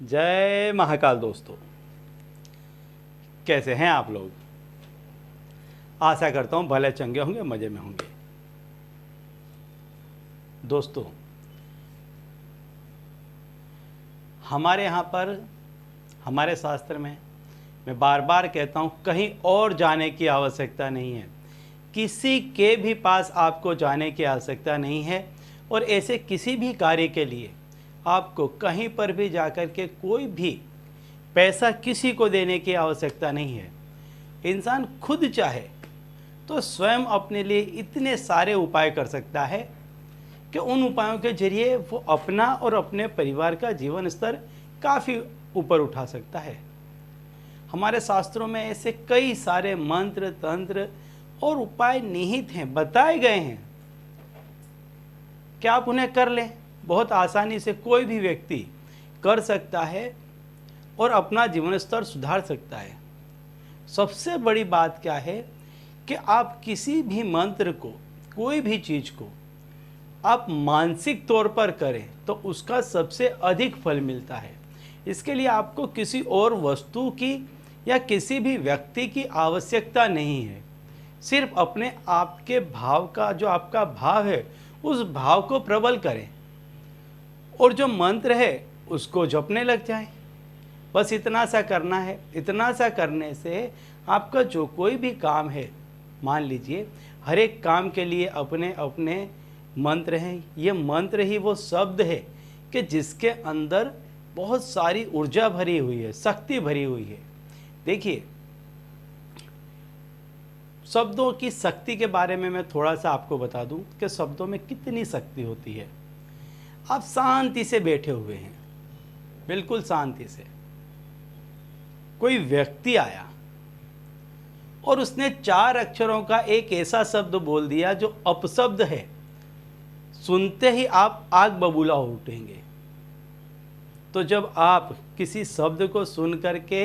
जय महाकाल दोस्तों, कैसे हैं आप लोग। आशा करता हूं भले चंगे होंगे, मज़े में होंगे। दोस्तों, हमारे यहाँ पर हमारे शास्त्र में मैं बार बार कहता हूँ, कहीं और जाने की आवश्यकता नहीं है। किसी के भी पास आपको जाने की आवश्यकता नहीं है और ऐसे किसी भी कार्य के लिए आपको कहीं पर भी जाकर के कोई भी पैसा किसी को देने की आवश्यकता नहीं है। इंसान खुद चाहे तो स्वयं अपने लिए इतने सारे उपाय कर सकता है कि उन उपायों के जरिए वो अपना और अपने परिवार का जीवन स्तर काफ़ी ऊपर उठा सकता है। हमारे शास्त्रों में ऐसे कई सारे मंत्र, तंत्र और उपाय निहित हैं, बताए गए हैं कि आप उन्हें कर लें। बहुत आसानी से कोई भी व्यक्ति कर सकता है और अपना जीवन स्तर सुधार सकता है। सबसे बड़ी बात क्या है कि आप किसी भी मंत्र को, कोई भी चीज़ को आप मानसिक तौर पर करें तो उसका सबसे अधिक फल मिलता है। इसके लिए आपको किसी और वस्तु की या किसी भी व्यक्ति की आवश्यकता नहीं है। सिर्फ अपने आपके भाव का, जो आपका भाव है, उस भाव को प्रबल करें और जो मंत्र है उसको जपने लग जाए। बस इतना सा करना है। इतना सा करने से आपका जो कोई भी काम है, मान लीजिए हर एक काम के लिए अपने अपने मंत्र हैं। ये मंत्र ही वो शब्द है कि जिसके अंदर बहुत सारी ऊर्जा भरी हुई है, शक्ति भरी हुई है। देखिए, शब्दों की शक्ति के बारे में मैं थोड़ा सा आपको बता दूं कि शब्दों में कितनी शक्ति होती है। आप शांति से बैठे हुए हैं, बिल्कुल शांति से। कोई व्यक्ति आया और उसने 4 अक्षरों का एक ऐसा शब्द बोल दिया जो अपशब्द है। सुनते ही आप आग बबूला हो उठेंगे। तो जब आप किसी शब्द को सुन करके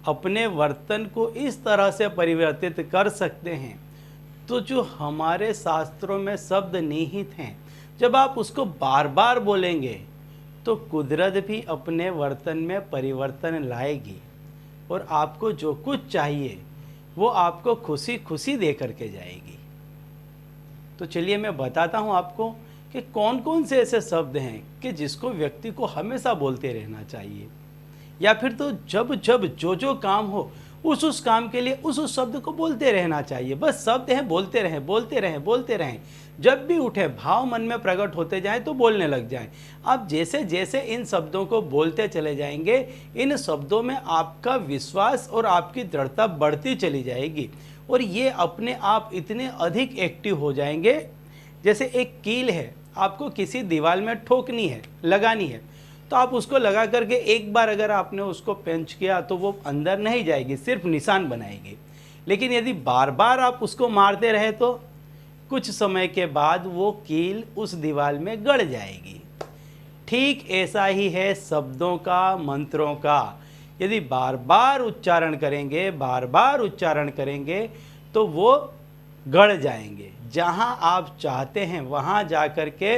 अपने वर्तन को इस तरह से परिवर्तित कर सकते हैं, तो जो हमारे शास्त्रों में शब्द निहित हैं, जब आप उसको बार बार बोलेंगे तो कुदरत भी अपने वर्तन में परिवर्तन लाएगी और आपको जो कुछ चाहिए वो आपको खुशी खुशी दे करके जाएगी। तो चलिए मैं बताता हूँ आपको कि कौन कौन से ऐसे शब्द हैं कि जिसको व्यक्ति को हमेशा बोलते रहना चाहिए, या फिर तो जब जब जो काम हो उस काम के लिए उस शब्द को बोलते रहना चाहिए। बस शब्द हैं, बोलते रहें, बोलते रहें, बोलते रहें। जब भी उठे, भाव मन में प्रकट होते जाएं तो बोलने लग जाएं। आप जैसे जैसे इन शब्दों को बोलते चले जाएंगे, इन शब्दों में आपका विश्वास और आपकी दृढ़ता बढ़ती चली जाएगी और ये अपने आप इतने अधिक एक्टिव हो जाएंगे। जैसे एक कील है, आपको किसी दीवार में ठोकनी है, लगानी है, तो आप उसको लगा करके एक बार अगर आपने उसको पेंच किया तो वो अंदर नहीं जाएगी, सिर्फ निशान बनाएगी। लेकिन यदि बार बार आप उसको मारते रहे तो कुछ समय के बाद वो कील उस दीवार में गड़ जाएगी। ठीक ऐसा ही है शब्दों का, मंत्रों का। यदि बार बार उच्चारण करेंगे, बार बार उच्चारण करेंगे तो वो गड़ जाएंगे। जहाँ आप चाहते हैं वहाँ जा कर के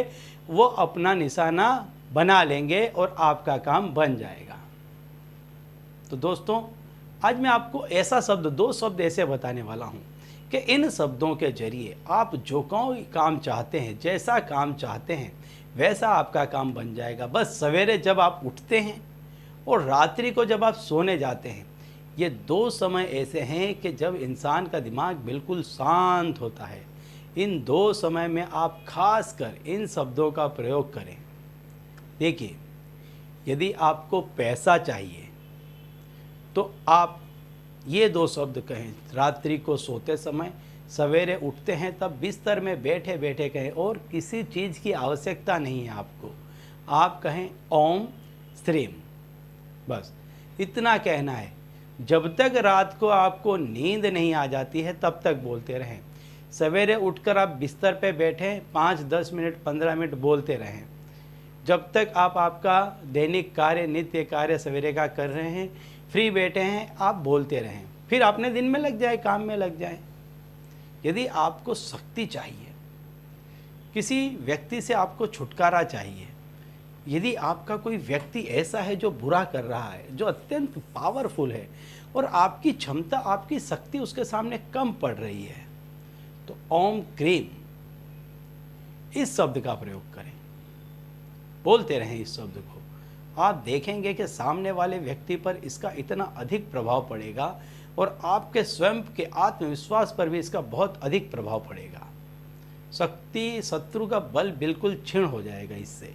वो अपना निशाना बना लेंगे और आपका काम बन जाएगा। तो दोस्तों, आज मैं आपको ऐसा शब्द, 2 शब्द ऐसे बताने वाला हूँ कि इन शब्दों के जरिए आप जो कोई काम चाहते हैं, जैसा काम चाहते हैं, वैसा आपका काम बन जाएगा। बस सवेरे जब आप उठते हैं और रात्रि को जब आप सोने जाते हैं, ये 2 समय ऐसे हैं कि जब इंसान का दिमाग बिल्कुल शांत होता है। इन 2 समय में आप खासकर इन शब्दों का प्रयोग करें। देखिए, यदि आपको पैसा चाहिए तो आप ये 2 शब्द कहें। रात्रि को सोते समय, सवेरे उठते हैं तब बिस्तर में बैठे बैठे कहें और किसी चीज़ की आवश्यकता नहीं है आपको। आप कहें ओम श्रीम, बस इतना कहना है। जब तक रात को आपको नींद नहीं आ जाती है तब तक बोलते रहें। सवेरे उठकर आप बिस्तर पे बैठें, 5-10 मिनट 15 मिनट बोलते रहें। जब तक आप आपका दैनिक कार्य, नित्य कार्य सवेरे का कर रहे हैं, फ्री बैठे हैं, आप बोलते रहें। फिर अपने दिन में लग जाए, काम में लग जाए। यदि आपको शक्ति चाहिए, किसी व्यक्ति से आपको छुटकारा चाहिए, यदि आपका कोई व्यक्ति ऐसा है जो बुरा कर रहा है, जो अत्यंत पावरफुल है और आपकी क्षमता, आपकी शक्ति उसके सामने कम पड़ रही है, तो ओम क्रीम इस शब्द का प्रयोग करें, बोलते रहें इस शब्द को। आप देखेंगे कि सामने वाले व्यक्ति पर इसका इतना अधिक प्रभाव पड़ेगा और आपके स्वयं के आत्मविश्वास पर भी इसका बहुत अधिक प्रभाव पड़ेगा। शक्ति, शत्रु का बल बिल्कुल क्षीण हो जाएगा इससे।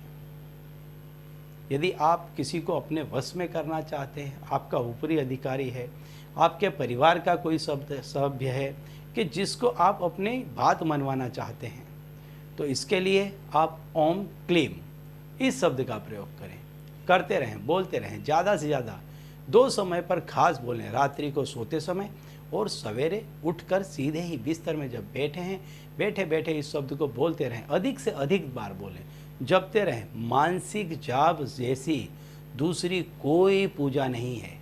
यदि आप किसी को अपने वश में करना चाहते हैं, आपका ऊपरी अधिकारी है, आपके परिवार का कोई सभ्य है कि जिसको आप अपनी बात मनवाना चाहते हैं, तो इसके लिए आप ओम क्लीम इस शब्द का प्रयोग करें, करते रहें, बोलते रहें, ज़्यादा से ज़्यादा 2 समय पर खास बोलें, रात्रि को सोते समय और सवेरे उठकर सीधे ही बिस्तर में जब बैठे हैं, बैठे बैठे इस शब्द को बोलते रहें, अधिक से अधिक बार बोलें, जपते रहें। मानसिक जाप जैसी दूसरी कोई पूजा नहीं है।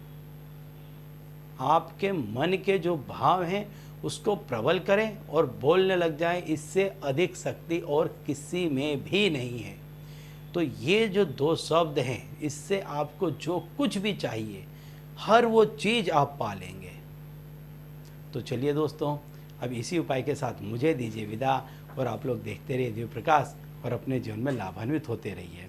आपके मन के जो भाव हैं उसको प्रबल करें और बोलने लग जाएं, इससे अधिक शक्ति और किसी में भी नहीं है। तो ये जो 2 शब्द हैं, इससे आपको जो कुछ भी चाहिए हर वो चीज़ आप पा लेंगे। तो चलिए दोस्तों, अब इसी उपाय के साथ मुझे दीजिए विदा और आप लोग देखते रहिए दिव्य प्रकाश और अपने जीवन में लाभान्वित होते रहिए।